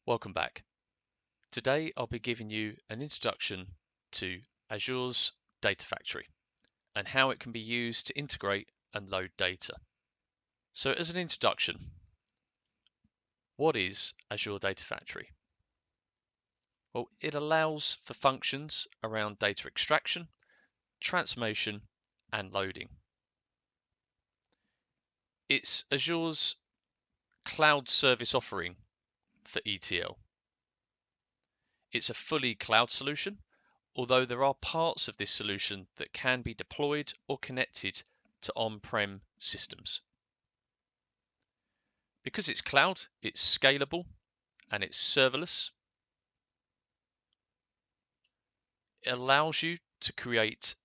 Welcome back. Today I'll be giving you an introduction to Azure's Data Factory and how it can be used to integrate and load data. So as an introduction, what is Azure Data Factory? Well, it allows for functions around data extraction, transformation, and loading. It's Azure's cloud service offering for ETL. It's a fully cloud solution, although there are parts of this solution that can be deployed or connected to on-prem systems. Because it's cloud, it's scalable and it's serverless. It allows you to create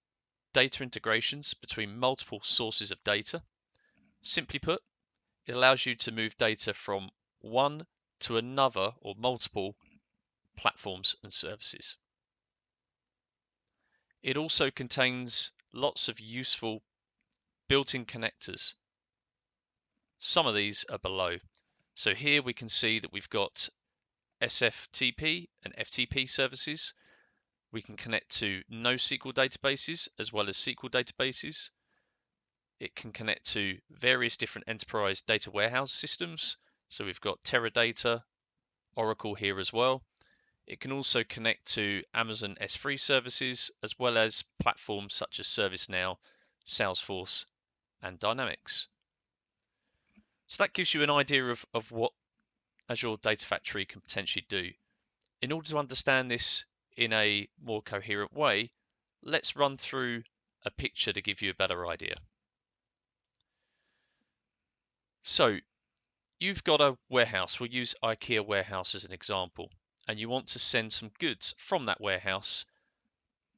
data integrations between multiple sources of data. Simply put, it allows you to move data from one to another or multiple platforms and services. It also contains lots of useful built-in connectors. Some of these are below. So here we can see that we've got SFTP and FTP services. We can connect to NoSQL databases as well as SQL databases. It can connect to various different enterprise data warehouse systems. So we've got Teradata, Oracle here as well. It can also connect to Amazon S3 services as well as platforms such as ServiceNow, Salesforce, and Dynamics. So that gives you an idea of what Azure Data Factory can potentially do. In order to understand this in a more coherent way, let's run through a picture to give you a better idea. So you've got a warehouse. We'll use IKEA warehouse as an example, and you want to send some goods from that warehouse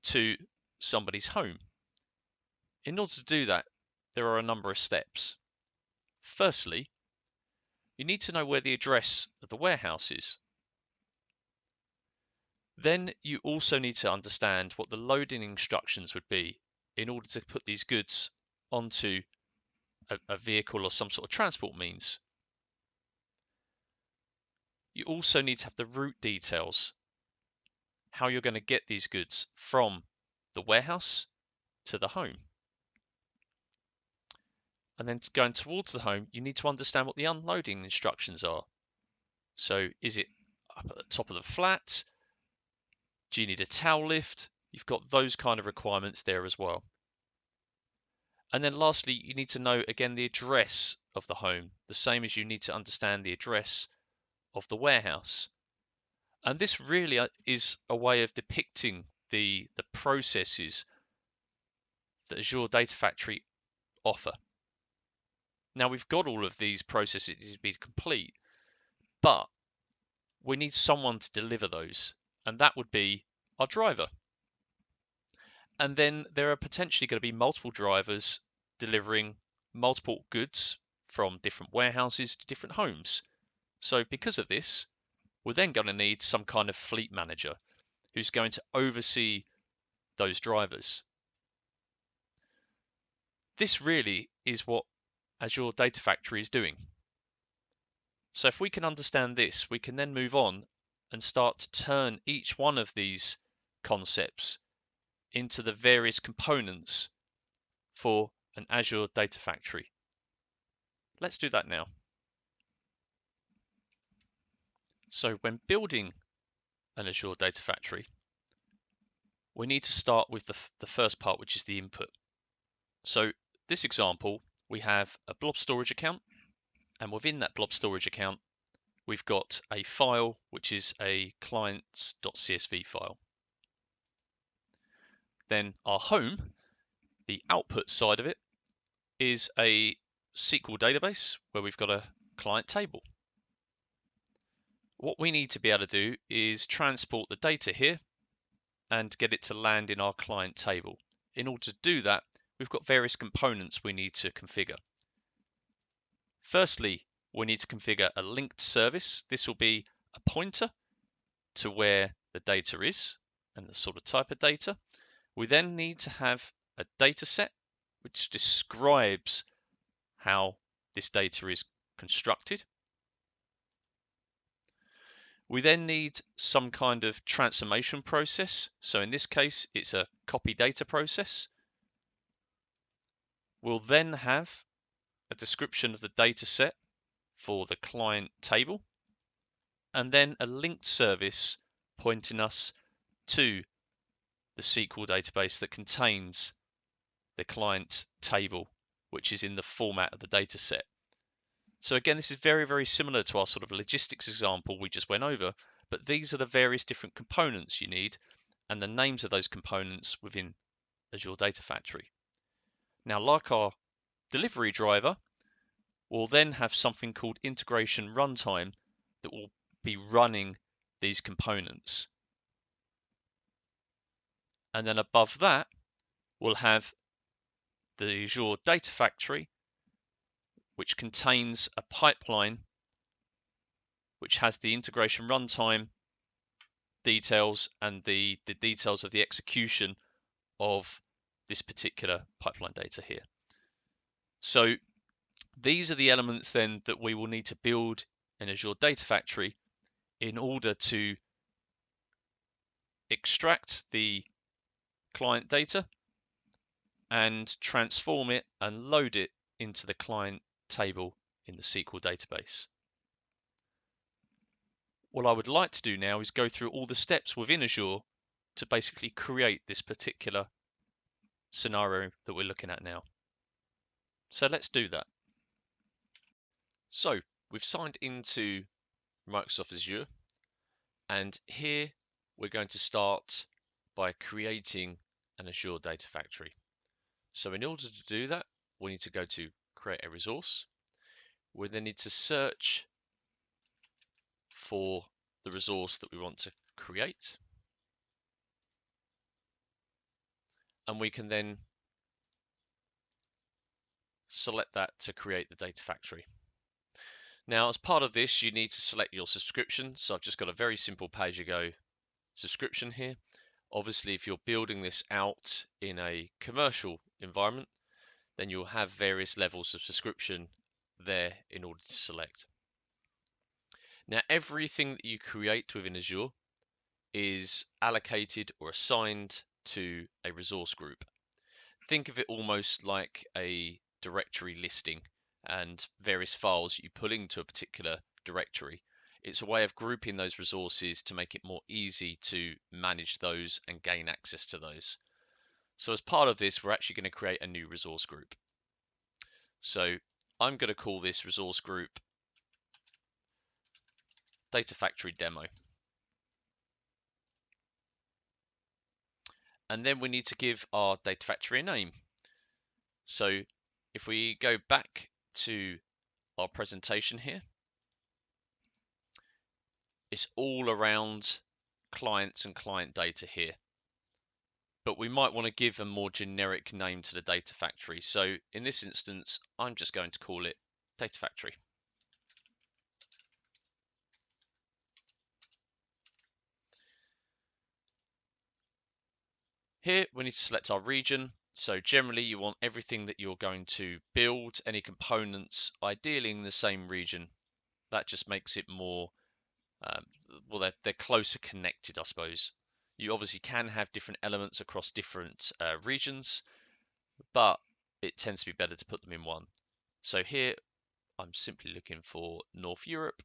to somebody's home. In order to do that, there are a number of steps. Firstly, you need to know where the address of the warehouse is. Then you also need to understand what the loading instructions would be in order to put these goods onto a vehicle or some sort of transport means. You also need to have the route details, how you're going to get these goods from the warehouse to the home. And then going towards the home, you need to understand what the unloading instructions are. So is it up at the top of the flat? Do you need a towel lift? You've got those kind of requirements there as well. And then lastly, you need to know again the address of the home, the same as you need to understand the address of the warehouse. And this really is a way of depicting the processes that Azure Data Factory offer. Now we've got all of these processes to be complete, but we need someone to deliver those, and that would be our driver. And then there are potentially going to be multiple drivers delivering multiple goods from different warehouses to different homes. So because of this, we're then going to need some kind of fleet manager who's going to oversee those drivers. This really is what Azure Data Factory is doing. So if we can understand this, we can then move on and start to turn each one of these concepts into the various components for an Azure Data Factory. Let's do that now. So when building an Azure Data Factory, we need to start with the first part, which is the input. So this example, we have a Blob storage account, and within that Blob storage account, we've got a file, which is a clients.csv file. Then our home, the output side of it, is a SQL database where we've got a client table. What we need to be able to do is transport the data here and get it to land in our client table. In order to do that, we've got various components we need to configure. Firstly, we need to configure a linked service. This will be a pointer to where the data is and the sort of type of data. We then need to have a data set which describes how this data is constructed. We then need some kind of transformation process. So in this case, it's a copy data process. We'll then have a description of the data set for the client table, and then a linked service pointing us to the SQL database that contains the client table, which is in the format of the data set. So again, this is very, very similar to our sort of logistics example we just went over, but these are the various different components you need and the names of those components within Azure Data Factory. Now, like our delivery driver, we'll then have something called integration runtime that will be running these components. And then above that, we'll have the Azure Data Factory, which contains a pipeline which has the integration runtime details and the details of the execution of this particular pipeline data here. So these are the elements then that we will need to build in Azure Data Factory in order to extract the client data and transform it and load it into the client table in the SQL database. What I would like to do now is go through all the steps within Azure to basically create this particular scenario that we're looking at now. So let's do that. So we've signed into Microsoft Azure, and here we're going to start by creating an Azure Data Factory. So in order to do that, we need to go to create a resource. We then need to search for the resource that we want to create, and we can then select that to create the data factory. Now, as part of this, you need to select your subscription. So I've just got a very simple pay-as-you-go subscription here. Obviously, if you're building this out in a commercial environment, then you'll have various levels of subscription there in order to select. Now, everything that you create within Azure is allocated or assigned to a resource group. Think of it almost like a directory listing and various files you pull into a particular directory. It's a way of grouping those resources to make it more easy to manage those and gain access to those. So as part of this, we're actually going to create a new resource group. So I'm going to call this resource group Data Factory Demo. And then we need to give our Data Factory a name. So if we go back to our presentation here, it's all around clients and client data here. But we might want to give a more generic name to the data factory. So in this instance, I'm just going to call it Data Factory. Here we need to select our region. So generally you want everything that you're going to build, any components, ideally in the same region. That just makes it more, well, they're closer connected, I suppose. You obviously can have different elements across different regions, but it tends to be better to put them in one. So here I'm simply looking for North Europe.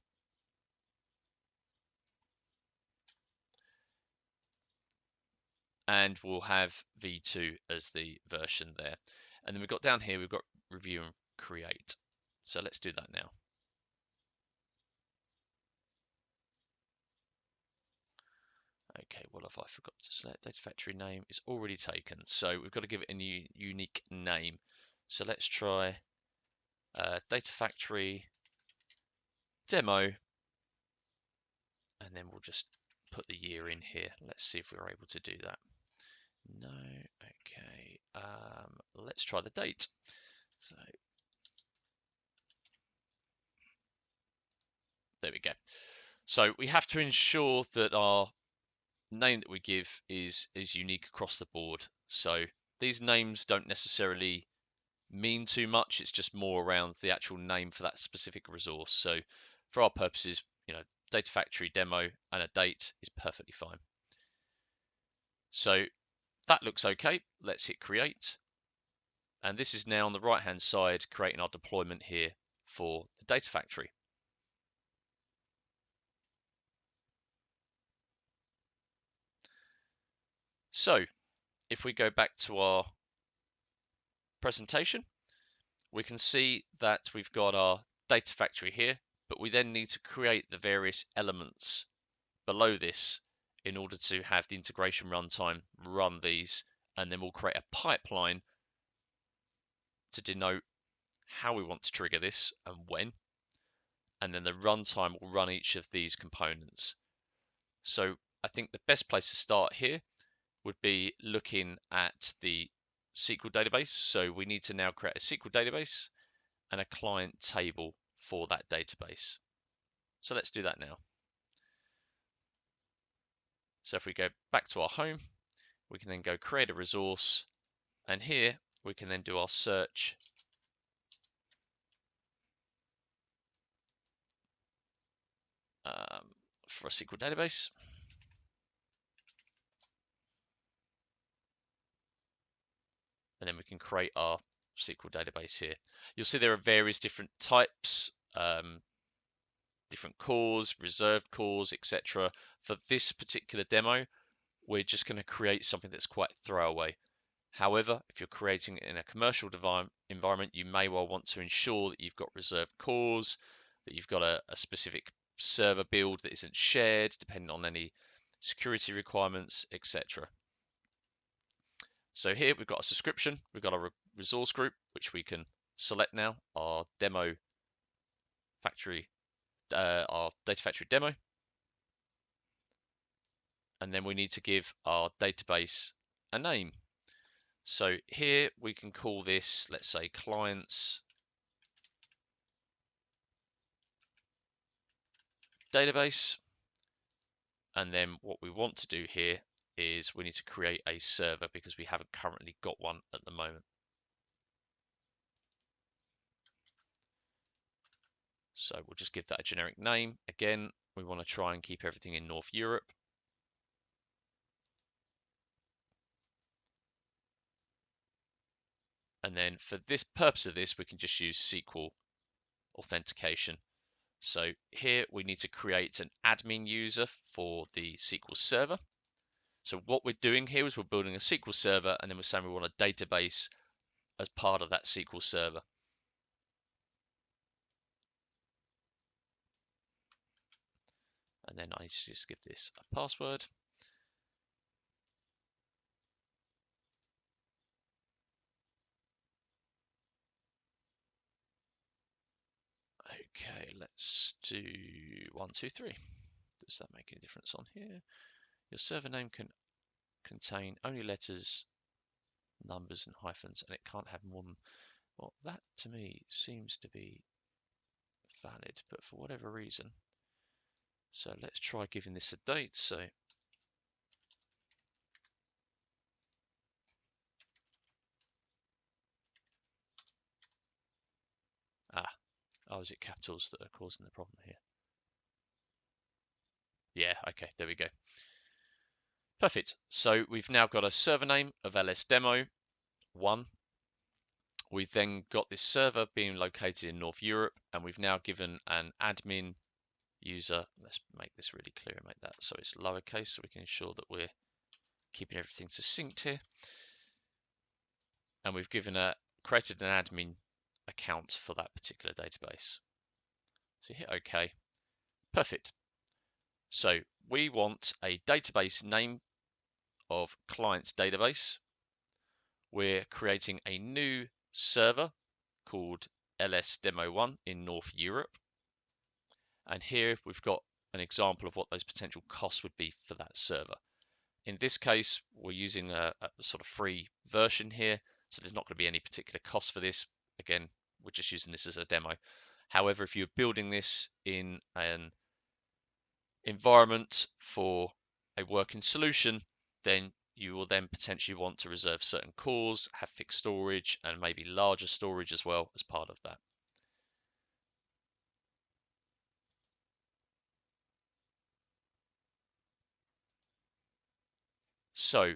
And we'll have V2 as the version there. And then we've got down here, we've got review and create. So let's do that now. Okay, what have I forgot to select? Data factory name is already taken. So we've got to give it a new unique name. So let's try Data Factory Demo. And then we'll just put the year in here. Let's see if we're able to do that. No, okay. Let's try the date. So there we go. So we have to ensure that our name that we give is unique across the board. So these names don't necessarily mean too much. It's just more around the actual name for that specific resource. So for our purposes, Data Factory demo and a date is perfectly fine. So that looks okay. Let's hit create. And this is now on the right hand side creating our deployment here for the Data Factory. So if we go back to our presentation, we can see that we've got our Data Factory here, but we then need to create the various elements below this in order to have the integration runtime run these, and then we'll create a pipeline to denote how we want to trigger this and when, and then the runtime will run each of these components. So I think the best place to start here would be looking at the SQL database. So we need to now create a SQL database and a client table for that database. So let's do that now. So if we go back to our home, we can then go create a resource, and here we can then do our search for a SQL database. And then we can create our SQL database here. You'll see there are various different types, different cores, reserved cores, etc. For this particular demo, we're just going to create something that's quite throwaway. However, if you're creating it in a commercial environment, you may well want to ensure that you've got reserved cores, that you've got a specific server build that isn't shared, depending on any security requirements, etc. So here we've got a subscription, we've got a resource group, which we can select now, our demo factory, our data factory demo. And then we need to give our database a name. So here we can call this, let's say, clients database. And then what we want to do here is we need to create a server because we haven't currently got one at the moment. So we'll just give that a generic name. Again, we want to try and keep everything in North Europe. And then for this purpose of this, we can just use SQL authentication. So here we need to create an admin user for the SQL server. So what we're doing here is we're building a SQL server, and then we're saying we want a database as part of that SQL server. And then I need to just give this a password. Okay, let's do 1, 2, 3. Does that make any difference on here? Your server name can contain only letters, numbers, and hyphens, and it can't have more than, well, that to me seems to be valid, but for whatever reason. So let's try giving this a date. So oh, is it capitals that are causing the problem here? Yeah, okay, there we go. Perfect. So we've now got a server name of LSDemo1. We've then got this server being located in North Europe, and we've now given an admin user. Let's make this really clear and make that so it's lowercase so we can ensure that we're keeping everything succinct here. And we've created an admin account for that particular database. So hit OK. Perfect. So we want a database name of clients database. We're creating a new server called LSDemo1 in North Europe. And here we've got an example of what those potential costs would be for that server. In this case, we're using a sort of free version here, so there's not going to be any particular cost for this. Again, we're just using this as a demo. However, if you're building this in an environment for a working solution, then you will then potentially want to reserve certain cores, have fixed storage, and maybe larger storage as well as part of that. So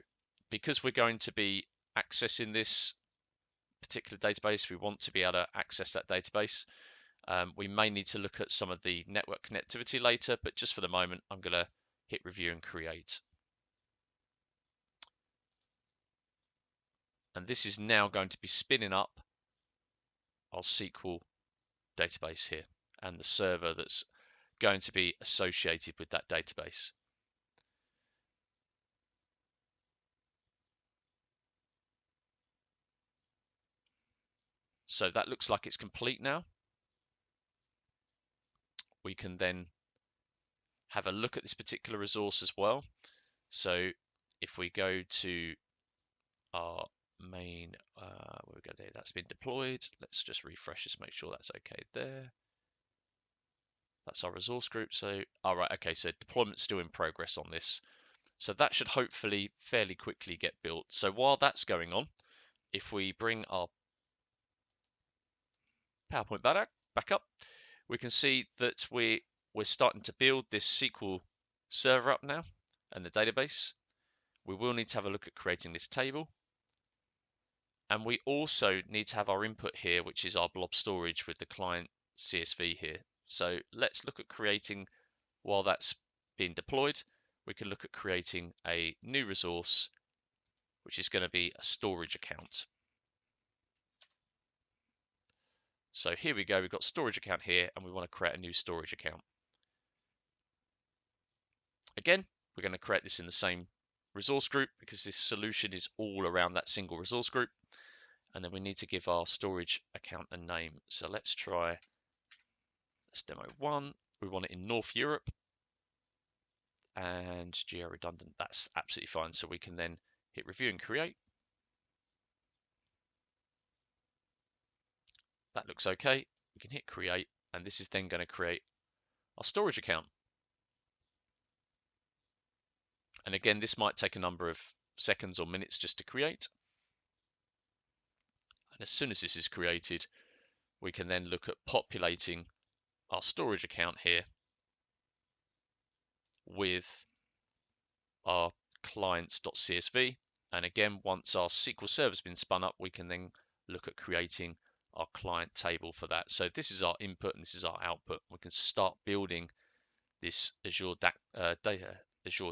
because we're going to be accessing this particular database, we want to be able to access that database. We may need to look at some of the network connectivity later, but just for the moment, I'm going to hit review and create. And this is now going to be spinning up our SQL database here and the server that's going to be associated with that database. So that looks like it's complete now. We can then have a look at this particular resource as well. So if we go to our main, where we go there, that's been deployed. Let's just refresh this, make sure that's okay there. That's our resource group. So, all right, okay, so deployment's still in progress on this. So that should hopefully fairly quickly get built. So while that's going on, if we bring our PowerPoint back up, we can see that we're starting to build this SQL server up now and the database. We will need to have a look at creating this table. And we also need to have our input here, which is our blob storage with the client CSV here. So let's look at creating, while that's being deployed, we can look at creating a new resource, which is going to be a storage account. So here we go, we've got storage account here, and we want to create a new storage account. Again, we're going to create this in the same resource group because this solution is all around that single resource group. And then we need to give our storage account a name. So let's try, let's demo 1. We want it in North Europe and geo redundant. That's absolutely fine. So we can then hit review and create. That looks okay. We can hit create, and this is then going to create our storage account. And again, this might take a number of seconds or minutes just to create. And as soon as this is created, we can then look at populating our storage account here with our clients.csv. And again, once our SQL server has been spun up, we can then look at creating our client table for that. So this is our input and this is our output. We can start building this Azure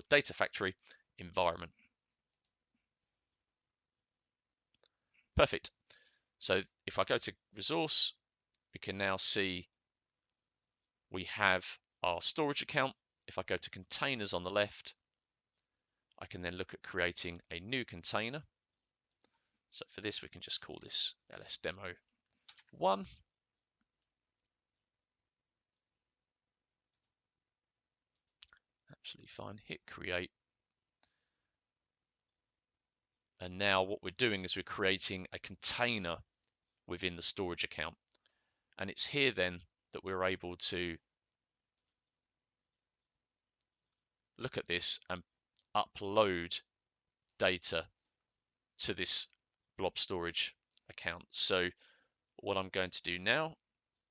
Data Factory environment. Perfect. So if I go to resource, we can now see we have our storage account. If I go to containers on the left, I can then look at creating a new container. So for this, we can just call this ls demo 1. Absolutely fine. Hit create. And now what we're doing is we're creating a container within the storage account. And it's here then that we're able to look at this and upload data to this blob storage account. So what I'm going to do now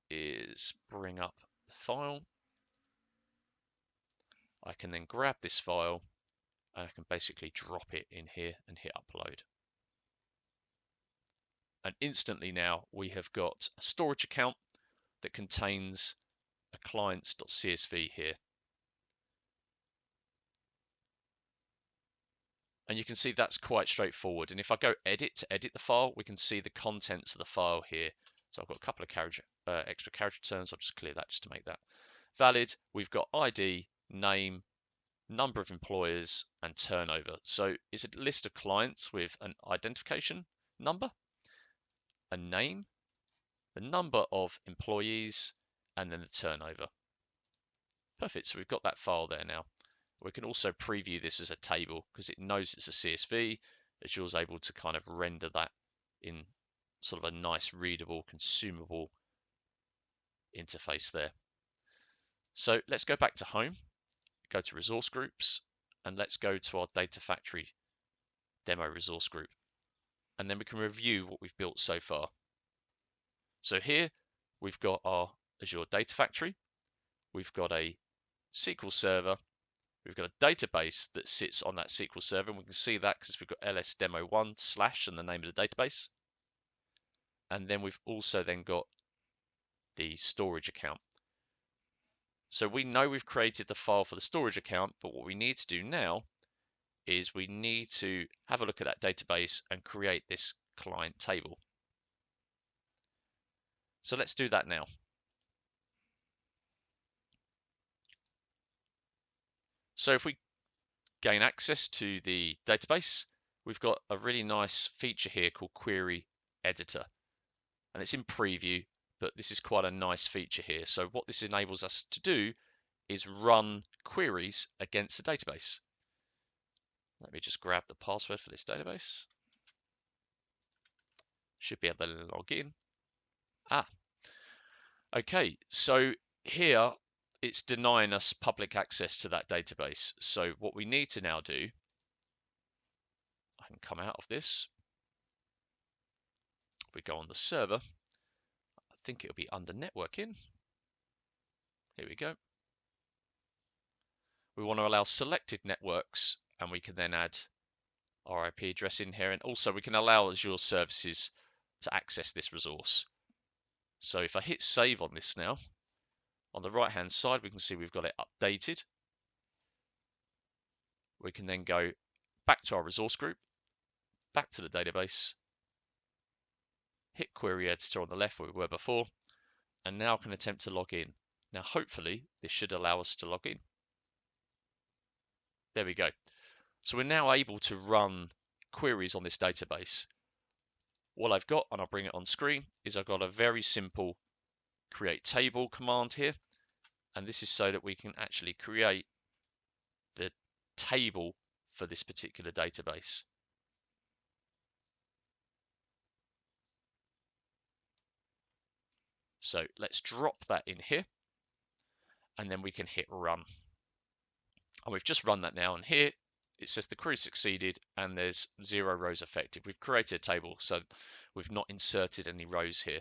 is bring up the file. I can then grab this file and I can basically drop it in here and hit upload. And instantly now we have got a storage account that contains a clients.csv here. And you can see that's quite straightforward. And if I go edit to edit the file, we can see the contents of the file here. So I've got a couple of extra character terms. I'll just clear that just to make that valid. We've got ID, name, number of employers, and turnover. So it's a list of clients with an identification number, a name, the number of employees, and then the turnover. Perfect. So we've got that file there now. We can also preview this as a table because it knows it's a CSV. Azure's able to kind of render that in sort of a nice, readable, consumable interface there. So let's go back to home, go to resource groups, and let's go to our Data Factory demo resource group. And then we can review what we've built so far. So here we've got our Azure Data Factory. We've got a SQL server. We've got a database that sits on that SQL server, and we can see that because we've got lsdemo1 / and the name of the database. And then we've also then got the storage account. So we know we've created the file for the storage account, but what we need to do now is we need to have a look at that database and create this client table. So let's do that now. So if we gain access to the database, we've got a really nice feature here called Query Editor. And it's in preview, but this is quite a nice feature here. So what this enables us to do is run queries against the database. Let me just grab the password for this database. Should be able to log in. Okay, so here it's denying us public access to that database. So what we need to now do, I can come out of this. If we go on the server, I think it'll be under networking. Here we go. We want to allow selected networks, and we can then add our IP address in here. And also we can allow Azure services to access this resource. So if I hit save on this now, on the right hand side, we can see we've got it updated. We can then go back to our resource group, back to the database, hit Query Editor on the left where we were before, and now can attempt to log in. Now, hopefully, this should allow us to log in. There we go. So we're now able to run queries on this database. What I've got, and I'll bring it on screen, is I've got a very simple create table command here. And this is so that we can actually create the table for this particular database. So let's drop that in here, and then we can hit run. And we've just run that now, and here it says the query succeeded and there's 0 rows affected. We've created a table, so we've not inserted any rows here.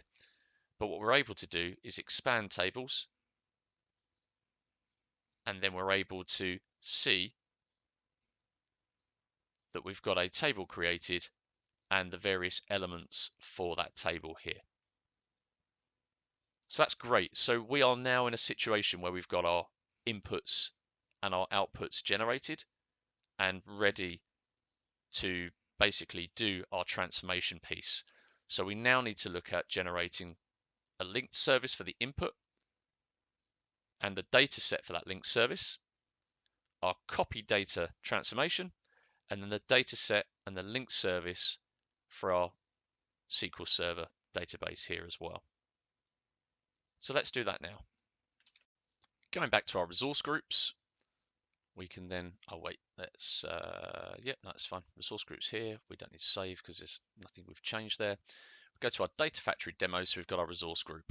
But what we're able to do is expand tables, and then we're able to see that we've got a table created and the various elements for that table here. So that's great. So we are now in a situation where we've got our inputs and our outputs generated and ready to basically do our transformation piece. So we now need to look at generating a linked service for the input and the data set for that linked service, our copy data transformation, and then the data set and the linked service for our SQL Server database here as well. So let's do that now. Going back to our resource groups, we can then, oh wait, let's, yeah, no, it's fine. Resource groups here, we don't need to save because there's nothing we've changed there. We go to our Data Factory demo, so we've got our resource group.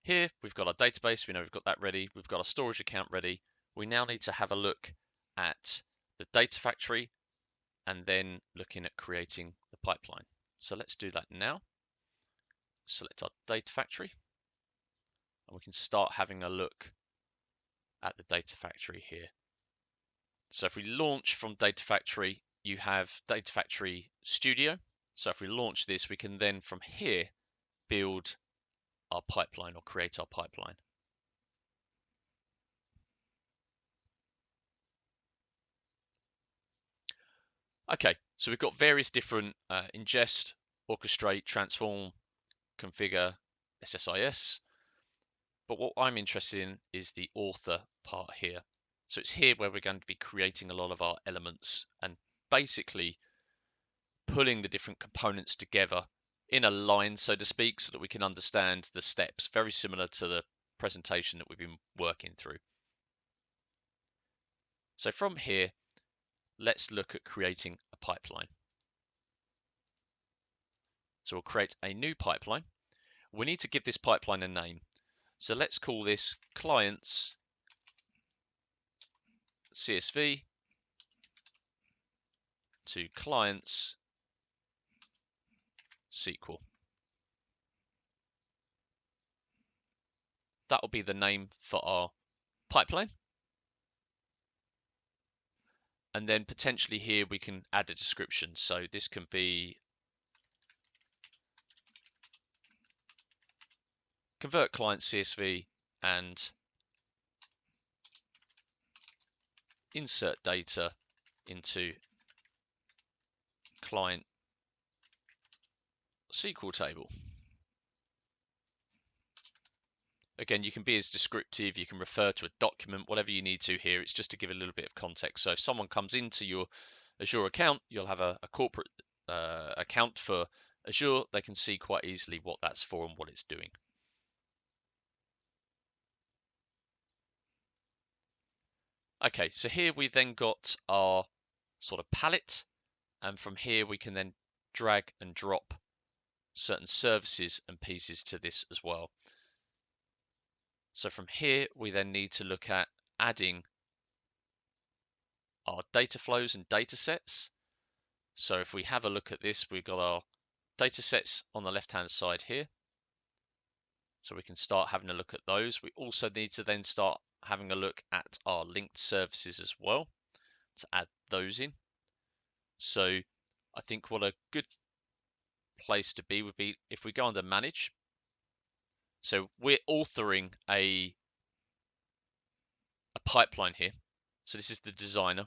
Here, we've got our database, we know we've got that ready, we've got our storage account ready. We now need to have a look at the Data Factory and then looking at creating the pipeline. So let's do that now. Select our Data Factory, and we can start having a look at the Data Factory here. So if we launch from Data Factory, you have Data Factory Studio. So if we launch this, we can then from here build our pipeline or create our pipeline. Okay, so we've got various different ingest, orchestrate, transform, configure, SSIS. But what I'm interested in is the author part here. So it's here where we're going to be creating a lot of our elements and basically pulling the different components together in a line, so to speak, so that we can understand the steps, very similar to the presentation that we've been working through. So from here, let's look at creating a pipeline. So we'll create a new pipeline. We need to give this pipeline a name. So let's call this clients CSV to clients SQL. That will be the name for our pipeline. And then potentially here we can add a description. So this can be convert client CSV and insert data into client SQL table. Again, you can be as descriptive, you can refer to a document, whatever you need to here. It's just to give a little bit of context. So if someone comes into your Azure account, you'll have a corporate account for Azure. They can see quite easily what that's for and what it's doing. Okay, so here we then got our sort of palette, and from here we can then drag and drop certain services and pieces to this as well. So from here we then need to look at adding our data flows and data sets. So if we have a look at this, we've got our data sets on the left hand side here. So we can start having a look at those. We also need to then start having a look at our linked services as well to add those in. So I think what a good place to be would be if we go under manage. So we're authoring a pipeline here. So this is the designer.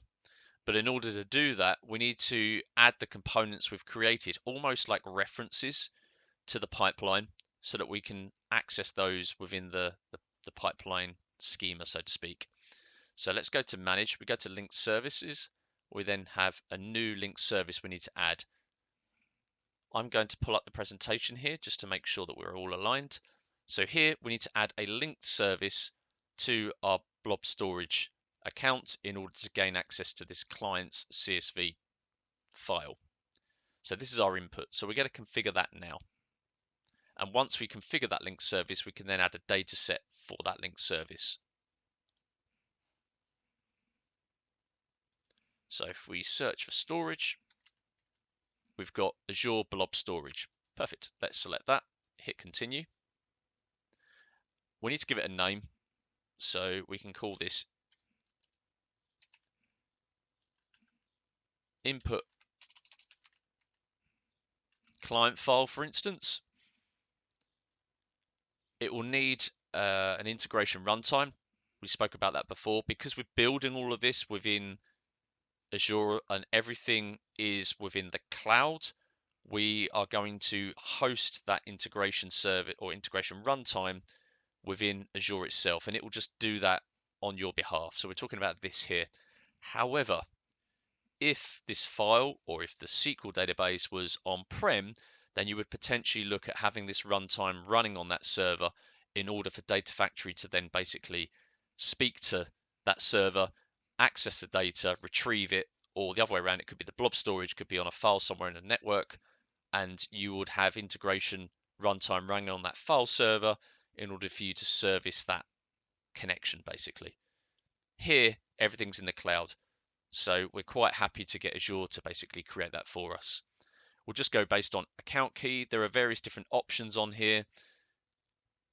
But in order to do that, we need to add the components we've created, almost like references to the pipeline, so that we can access those within the pipeline schema, so to speak. So let's go to manage. We go to linked services. We then have a new linked service we need to add. I'm going to pull up the presentation here just to make sure that we're all aligned. So here we need to add a linked service to our Blob storage account in order to gain access to this client's CSV file. So this is our input. So we're going to configure that now. And once we configure that linked service, we can then add a data set for that linked service. So if we search for storage, we've got Azure Blob storage. Perfect. Let's select that, hit continue. We need to give it a name. So we can call this input client file, for instance. It will need an integration runtime. We spoke about that before. Because we're building all of this within Azure and everything is within the cloud, we are going to host that integration service or integration runtime within Azure itself, and it will just do that on your behalf. So we're talking about this here. However, if this file or if the SQL database was on-prem, then you would potentially look at having this runtime running on that server in order for Data Factory to then basically speak to that server, access the data, retrieve it, or the other way around, it could be the blob storage, could be on a file somewhere in the network, and you would have integration runtime running on that file server in order for you to service that connection, basically. Here, everything's in the cloud. So we're quite happy to get Azure to basically create that for us. We'll just go based on account key. There are various different options on here.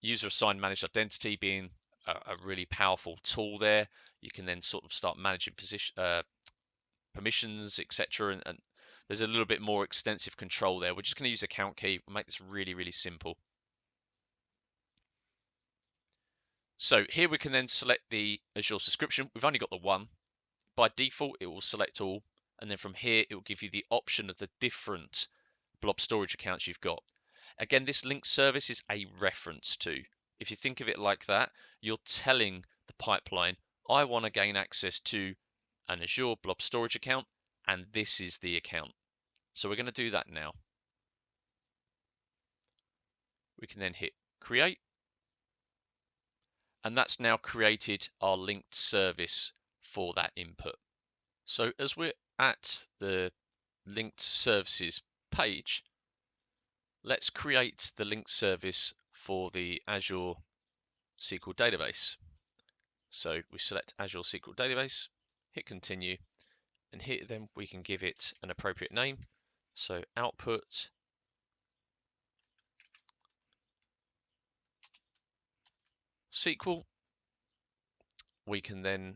User assigned managed identity being a really powerful tool there. You can then sort of start managing permissions, etc. And there's a little bit more extensive control there. We're just going to use account key. We'll make this really, really simple. So here we can then select the Azure subscription. We've only got the one. By default, it will select all, and then from here, it will give you the option of the different blob storage accounts you've got. Again, this linked service is a reference to. If you think of it like that, you're telling the pipeline, I want to gain access to an Azure blob storage account, and this is the account. So we're going to do that now. We can then hit create, and that's now created our linked service for that input. So as we're at the linked services page, let's create the linked service for the Azure SQL Database. So we select Azure SQL Database, hit continue, and here then we can give it an appropriate name. So output SQL, we can then,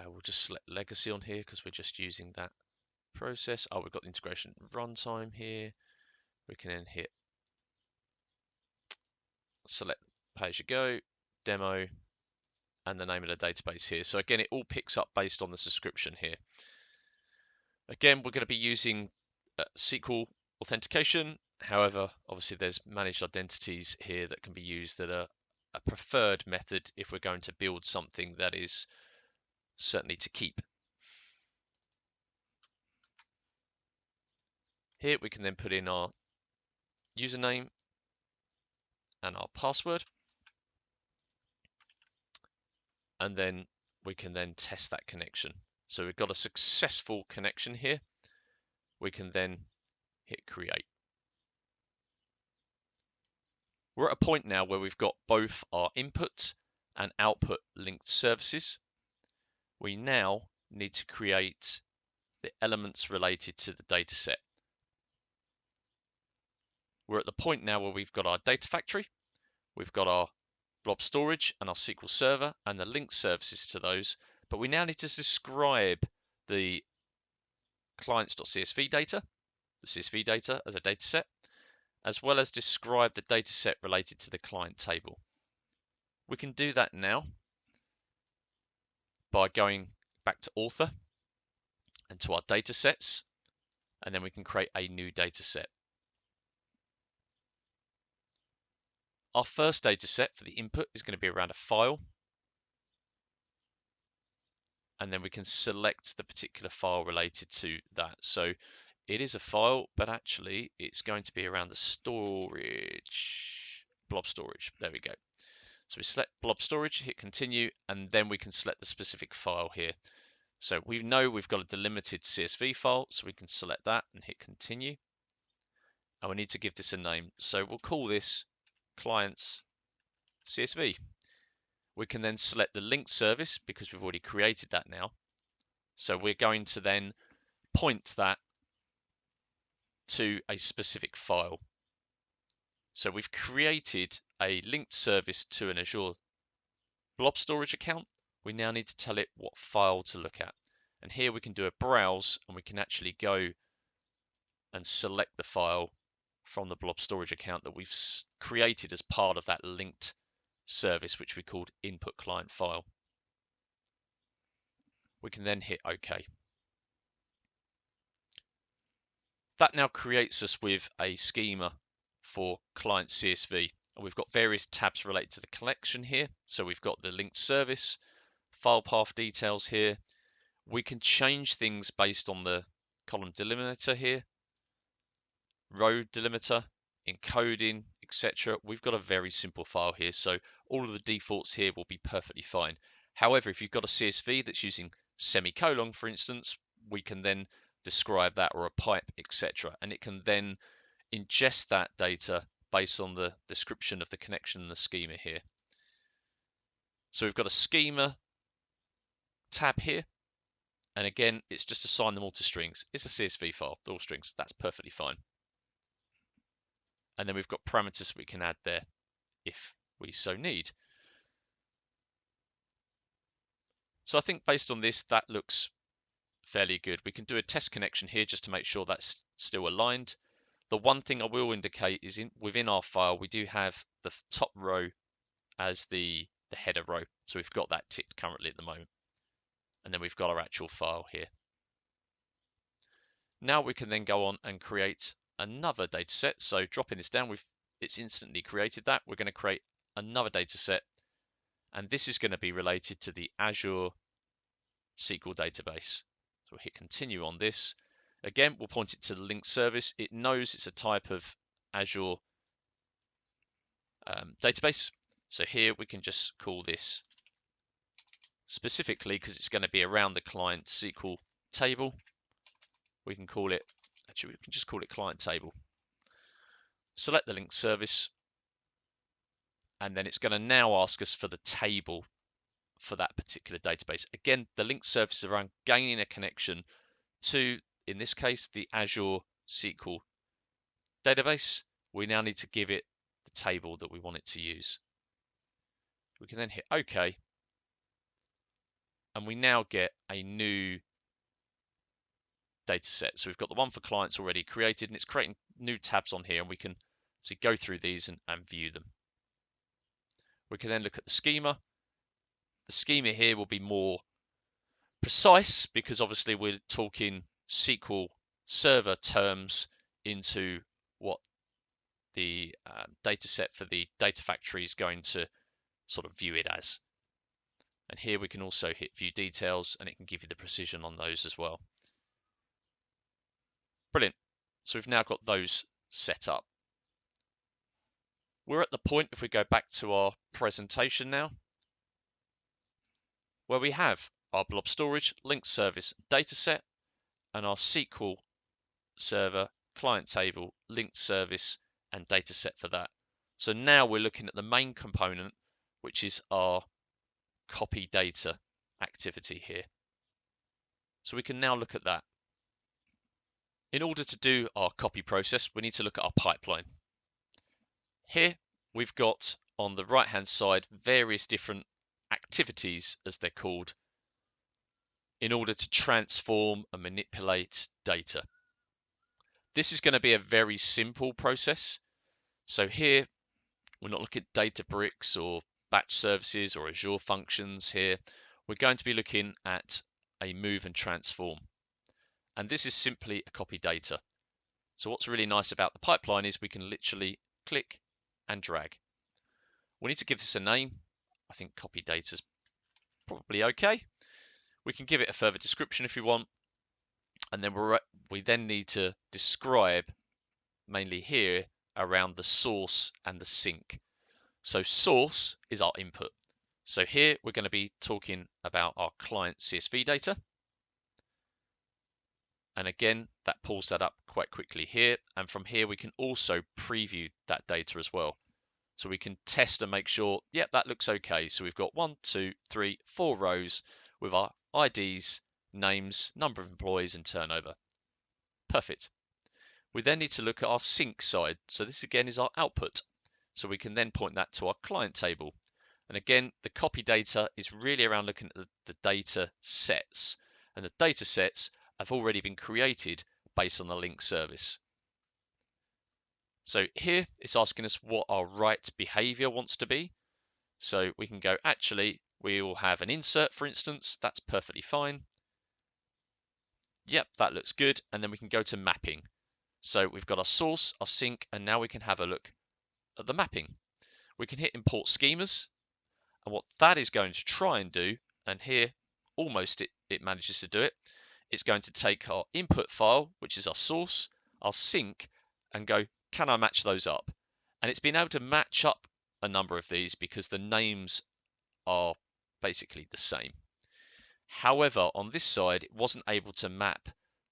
we'll just select legacy on here because we're just using that process. Oh, we've got the integration runtime here. We can then hit select pay as you go, demo, and the name of the database here. So again, it all picks up based on the subscription here. Again, we're going to be using SQL authentication. However, obviously there's managed identities here that can be used that are a preferred method if we're going to build something that is certainly to keep. Here we can then put in our username and our password, and then we can then test that connection. So we've got a successful connection here. We can then hit create. We're at a point now where we've got both our input and output linked services. We now need to create the elements related to the data set. We're at the point now where we've got our data factory, we've got our blob storage and our SQL server and the linked services to those, but we now need to describe the clients.csv data, the CSV data as a data set, as well as describe the data set related to the client table. We can do that now by going back to author and to our data sets, and then we can create a new data set. Our first data set for the input is going to be around a file, and then we can select the particular file related to that. So it is a file, but actually it's going to be around the storage, blob storage. There we go. So we select blob storage, hit continue, and then we can select the specific file here. So we know we've got a delimited CSV file, so we can select that and hit continue. And we need to give this a name. So we'll call this clients CSV. We can then select the linked service because we've already created that now. So we're going to then point that to a specific file. So we've created a linked service to an Azure Blob storage account. We now need to tell it what file to look at. And here we can do a browse and we can actually go and select the file from the Blob storage account that we've created as part of that linked service, which we called input client file. We can then hit OK. That now creates us with a schema for client CSV. And we've got various tabs related to the collection here. So we've got the linked service, file path details here. We can change things based on the column delimiter here, row delimiter, encoding, etc. We've got a very simple file here, so all of the defaults here will be perfectly fine. However, if you've got a CSV that's using semicolon, for instance, we can then describe that, or a pipe, etc. And it can then ingest that data based on the description of the connection and the schema here. So we've got a schema tab here. And again, it's just assign them all to strings. It's a CSV file, they're all strings. That's perfectly fine. And then we've got parameters we can add there if we so need. So I think based on this, that looks fairly good. We can do a test connection here just to make sure that's still aligned. The one thing I will indicate is within our file, we do have the top row as the header row. So we've got that ticked currently at the moment. And then we've got our actual file here. Now we can then go on and create another data set. So dropping this down, it's instantly created that. We're going to create another data set, and this is going to be related to the Azure SQL Database. So we'll hit continue on this. Again, we'll point it to the linked service. It knows it's a type of Azure database. So here we can just call this specifically, because it's going to be around the client SQL table. We can call it, actually, we can just call it client table. Select the linked service, and then it's going to now ask us for the table for that particular database. Again, the linked service is around gaining a connection to, in this case, the Azure SQL database. We now need to give it the table that we want it to use. We can then hit OK, and we now get a new data set. So we've got the one for clients already created, and it's creating new tabs on here, and we can obviously go through these and view them. We can then look at the schema. The schema here will be more precise because obviously we're talking SQL Server terms into what the data set for the data factory is going to sort of view it as. And here we can also hit view details, and it can give you the precision on those as well. Brilliant. So we've now got those set up. We're at the point, if we go back to our presentation now, where we have our blob storage, linked service dataset, and our SQL Server client table, linked service, and dataset for that. So now we're looking at the main component, which is our copy data activity here. So we can now look at that. In order to do our copy process, we need to look at our pipeline. Here we've got on the right hand side various different activities, as they're called, in order to transform and manipulate data. This is going to be a very simple process. So here we're not looking at Databricks or batch services or Azure functions here. We're going to be looking at a move and transform. And this is simply a copy data. So what's really nice about the pipeline is we can literally click and drag. We need to give this a name. I think copy data is probably okay. We can give it a further description if you want. And then we then need to describe mainly here around the source and the sink. So source is our input. So here we're going to be talking about our client CSV data. And again, that pulls that up quite quickly here. And from here, we can also preview that data as well. So we can test and make sure, yep, that looks okay. So we've got 1, 2, 3, 4 rows with our IDs, names, number of employees, and turnover. Perfect. We then need to look at our sink side. So this again is our output. So we can then point that to our client table. And again, the copy data is really around looking at the data sets. And the data sets have already been created based on the link service. So here it's asking us what our write behavior wants to be. So we can go, actually, we will have an insert, for instance. That's perfectly fine. Yep, that looks good. And then we can go to mapping. So we've got our source, our sink, and now we can have a look at the mapping. We can hit import schemas. And what that is going to try and do, and here almost it manages to do it, it's going to take our input file, which is our source, our sink, and go, can I match those up? And it's been able to match up a number of these because the names are basically the same. However, on this side, it wasn't able to map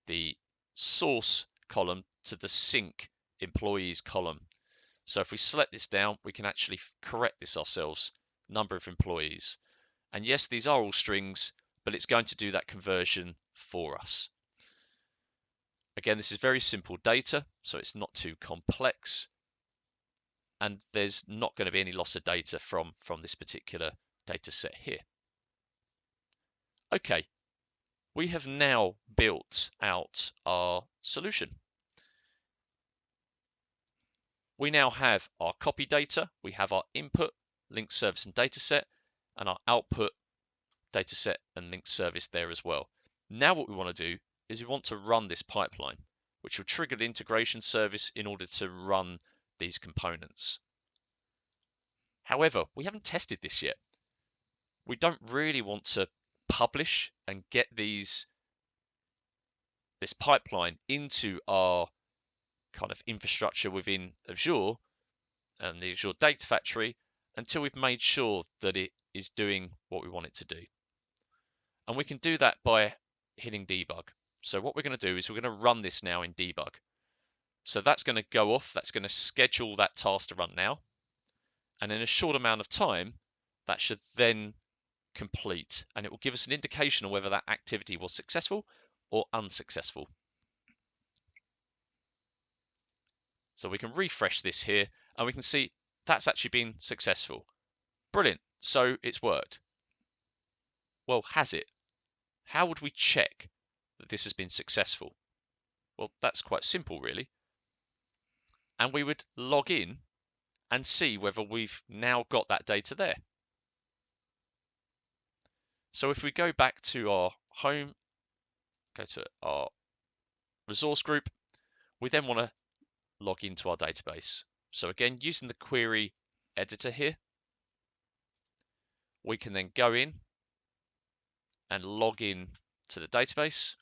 the source column to the sink employees column. So if we select this down, we can actually correct this ourselves. Number of employees. And yes, these are all strings, but it's going to do that conversion for us. Again, this is very simple data, so it's not too complex. And there's not going to be any loss of data from this particular data set here. Okay, we have now built out our solution. We now have our copy data, we have our input, linked service and dataset, and our output, dataset and linked service there as well. Now what we want to do is we want to run this pipeline, which will trigger the integration service in order to run these components. However, we haven't tested this yet. We don't really want to publish and get this pipeline into our kind of infrastructure within Azure and the Azure Data Factory until we've made sure that it is doing what we want it to do. And we can do that by hitting debug. So what we're going to do is we're going to run this now in debug. So that's going to go off, that's going to schedule that task to run now. And in a short amount of time, that should then complete. And it will give us an indication of whether that activity was successful or unsuccessful. So we can refresh this here and we can see that's actually been successful. Brilliant. So it's worked. Well, has it? How would we check that this has been successful? Well, that's quite simple, really. And we would log in and see whether we've now got that data there. So if we go back to our home, go to our resource group, we then want to log into our database. So again, using the query editor here, we can then go in and log in to the database.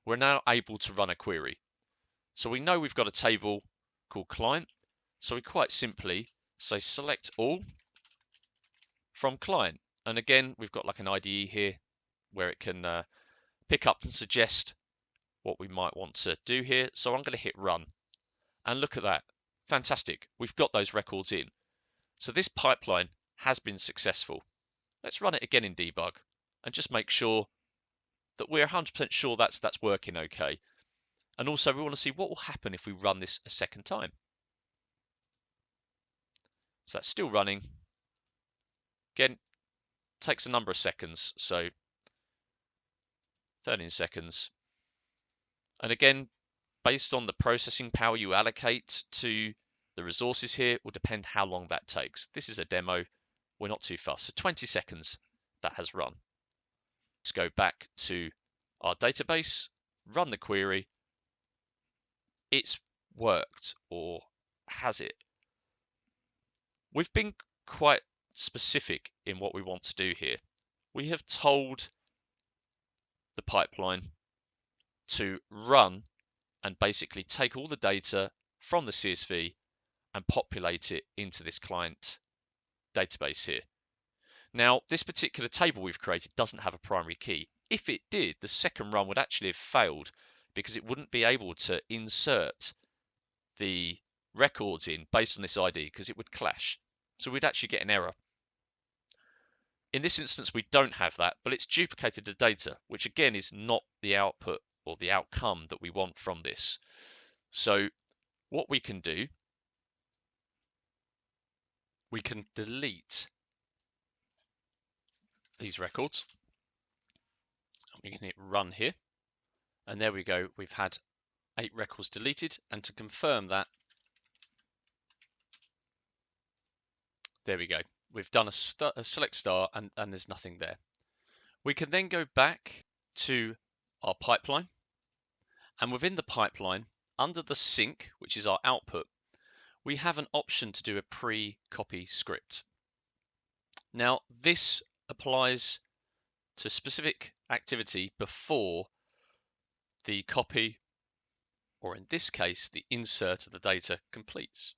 We're now able to run a query. So we know we've got a table called client. So we quite simply say select all from client. And again, we've got like an IDE here where it can pick up and suggest what we might want to do here. So I'm going to hit run and look at that. Fantastic. We've got those records in. So this pipeline has been successful. Let's run it again in debug and just make sure that we're 100% sure that's working okay. And also we want to see what will happen if we run this a second time. So that's still running. Again, takes a number of seconds, so 13 seconds. And again, based on the processing power you allocate to the resources here, will depend how long that takes. This is a demo. We're not too fast. So 20 seconds that has run. Let's go back to our database, run the query. It's worked, or has it? We've been quite specific in what we want to do here. We have told the pipeline to run and basically take all the data from the CSV and populate it into this client database here. Now, this particular table we've created doesn't have a primary key. If it did, the second run would actually have failed because it wouldn't be able to insert the records in based on this ID because it would clash. So we'd actually get an error. In this instance, we don't have that, but it's duplicated the data, which again is not the output or the outcome that we want from this. So what we can do, we can delete these records. We can hit run here. And there we go. We've had 8 records deleted. And to confirm that, there we go. We've done a select star and there's nothing there. We can then go back to our pipeline. And within the pipeline, under the sync, which is our output, we have an option to do a pre-copy script. Now, this applies to specific activity before the copy, or in this case, the insert of the data completes.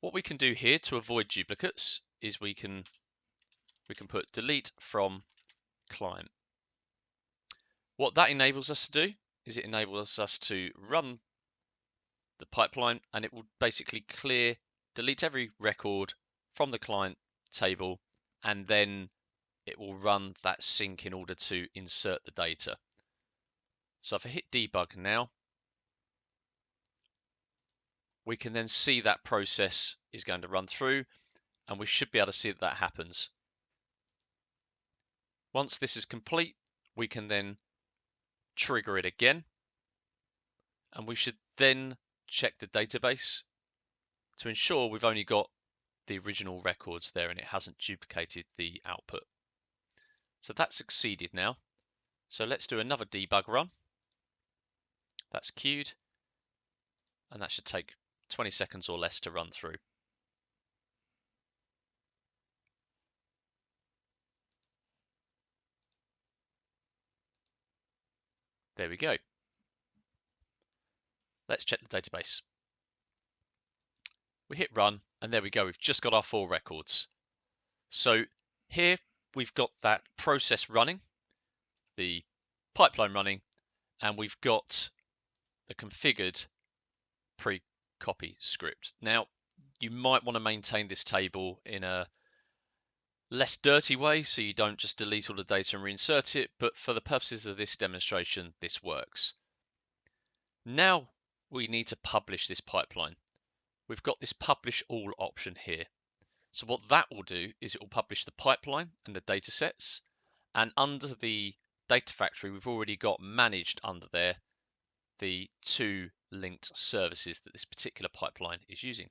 What we can do here to avoid duplicates is we can put delete from client. What that enables us to do is it enables us to run the pipeline and it will basically delete every record from the client table, and then it will run that sync in order to insert the data. So if I hit debug now, we can then see that process is going to run through and we should be able to see that happens. Once this is complete, we can then trigger it again, and we should then check the database to ensure we've only got the original records there and it hasn't duplicated the output. So that's succeeded now. So let's do another debug run. That's queued, and that should take 20 seconds or less to run through. There we go. Let's check the database. We hit run, and there we go. We've just got our 4 records. So here we've got that process running, the pipeline running, and we've got the configured pre-copy script. Now, you might want to maintain this table in a less dirty way, so you don't just delete all the data and reinsert it, but for the purposes of this demonstration, this works. Now we need to publish this pipeline. We've got this publish all option here. So what that will do is it will publish the pipeline and the data sets. And under the Data Factory, we've already got managed under there the 2 linked services that this particular pipeline is using.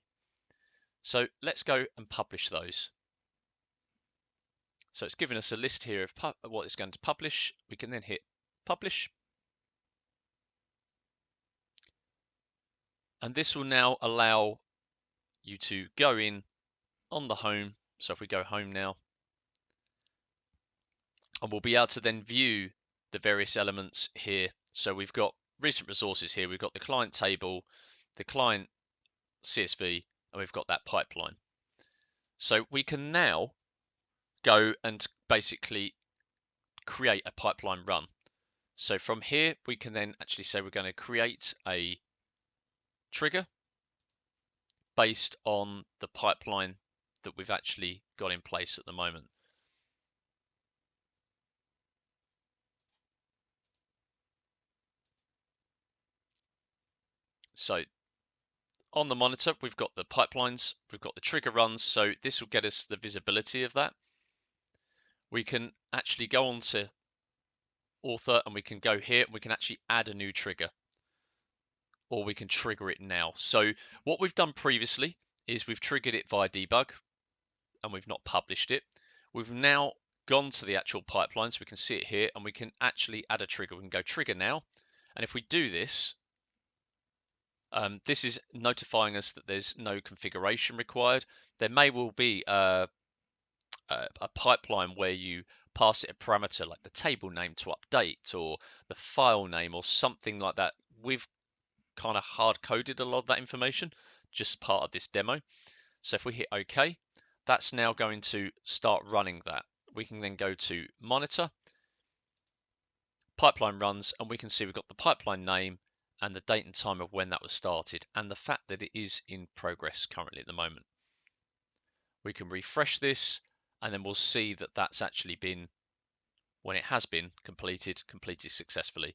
So let's go and publish those. So it's given us a list here of what it's going to publish. We can then hit publish. And this will now allow you to go in on the home. So if we go home now, and we'll be able to then view the various elements here. So we've got recent resources here. We've got the client table, the client CSV, and we've got that pipeline. So we can now go and basically create a pipeline run. So from here, we can then actually say we're going to create a trigger based on the pipeline that we've actually got in place at the moment. So on the monitor, we've got the pipelines, we've got the trigger runs, so this will get us the visibility of that. We can actually go on to author and we can go here and we can actually add a new trigger, or we can trigger it now. So what we've done previously is we've triggered it via debug and we've not published it. We've now gone to the actual pipeline, so we can see it here, and we can actually add a trigger. We can go trigger now, and if we do this, this is notifying us that there's no configuration required. There may well be a pipeline where you pass it a parameter like the table name to update, or the file name, or something like that. We've kind of hard coded a lot of that information, just part of this demo. So if we hit OK, that's now going to start running that. We can then go to monitor, pipeline runs, and we can see we've got the pipeline name and the date and time of when that was started, and the fact that it is in progress currently at the moment. We can refresh this, and then we'll see that that's actually been, when it has been completed successfully.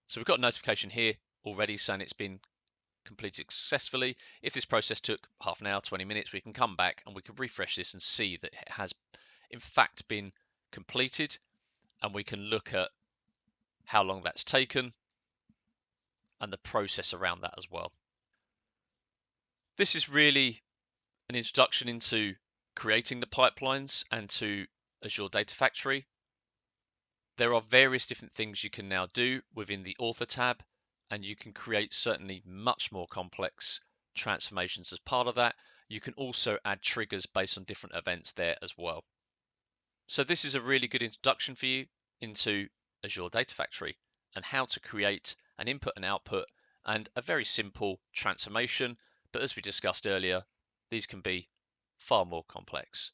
So we've got a notification here already saying it's been completed successfully. If this process took half an hour, 20 minutes, we can come back and we can refresh this and see that it has in fact been completed, and we can look at how long that's taken and the process around that as well. This is really an introduction into creating the pipelines and to Azure Data Factory. There are various different things you can now do within the Author tab, and you can create certainly much more complex transformations as part of that. You can also add triggers based on different events there as well. So this is a really good introduction for you into Azure Data Factory and how to create an input and output and a very simple transformation. But as we discussed earlier, these can be far more complex.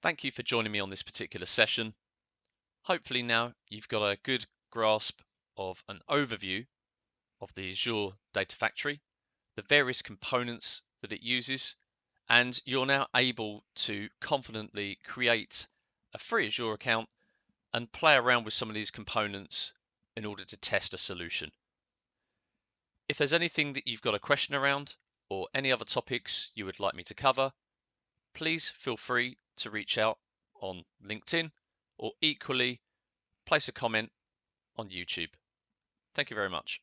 Thank you for joining me on this particular session. Hopefully now you've got a good grasp of an overview of the Azure Data Factory, the various components that it uses, and you're now able to confidently create a free Azure account and play around with some of these components in order to test a solution. If there's anything that you've got a question around or any other topics you would like me to cover, please feel free to reach out on LinkedIn, or equally place a comment on YouTube. Thank you very much.